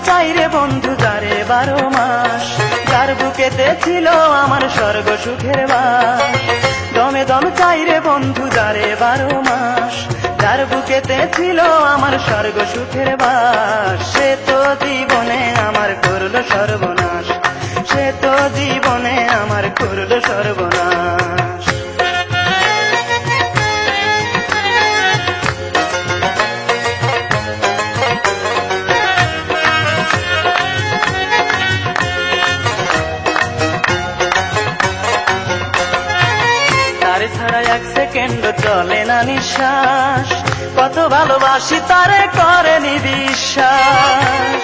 চাই রে বন্ধু যারে 12 মাস, যার বুকেতে ছিল আমার স্বর্গ সুখের বাস। দমে দম চাই রে বন্ধু যারে 12 মাস, যার বুকেতে ছিল আমার স্বর্গ সুখের বাস। সে তো জীবনে আমার করলো সর্বনাশ, সে তো জীবনে আমার করলো সর্বনাশ। তারে ছাড়া এক সেকেন্ড চলে না নিঃশ্বাস, কত ভালোবাসি তারে করেনি বিশ্বাস।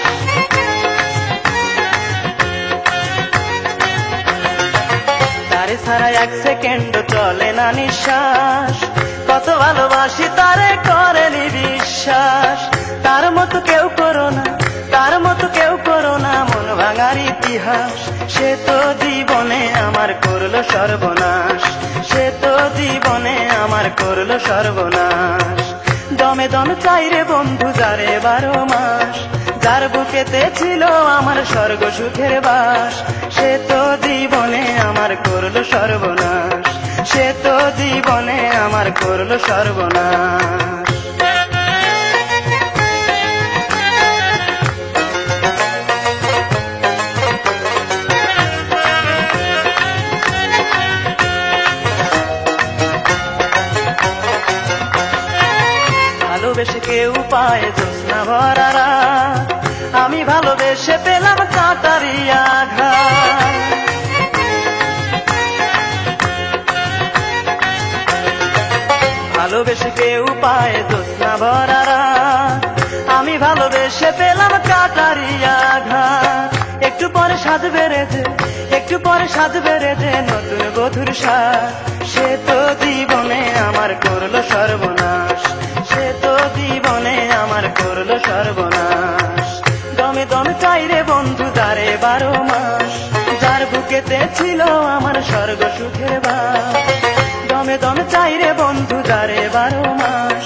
তারে ছাড়া এক সেকেন্ড চলে না নিঃশ্বাস, কত ভালোবাসি তারে করেনি বিশ্বাস। তার মতো কেউ করো না, তার মতো কেউ করো না মন ভাঙার ইতিহাস। সে তো জীবনে আমার করলো সর্বনাশ, সে তো জীবনে আমার করলো সর্বনাশ। দমে দমে চাই রে বন্ধু যারে 12 মাস, যার বুকেতে ছিল আমার স্বর্গ সুখের বাস। সে তো জীবনে আমার করলো সর্বনাশ, সে তো জীবনে আমার করলো সর্বনাশ। ভালোবেসে কেউ পায় জ্যোৎস্না ভরা রাত, আমি ভালোবেসে পেলাম কাঁটারি আঘাত। ভালোবেসে কেউ পায় জ্যোৎস্না ভরা রাত, আমি ভালোবেসে পেলাম কাঁটারি আঘাত। একটু পরে স্বাদ বেড়েছে, একটু পরে স্বাদ বেড়েছে নতুন বধুর স্বাদ। সে তো জীবনে আমার করলো সর্বনাশ, সে তো জীবনে আমার করলো সর্বনাশ। দমে দমে চাই রে বন্ধু যারে 12 মাস, যার বুকেতে ছিল আমার স্বর্গ সুখের বাস। দমে দমে চাই রে বন্ধু যারে 12 মাস,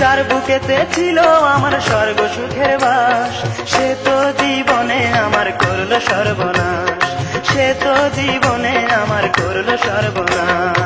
যার বুকেতে ছিল আমার স্বর্গ সুখের বাস। সে তো জীবনে আমার করলো সর্বনাশ, সে তো জীবনে আমার করলো সর্বনাশ।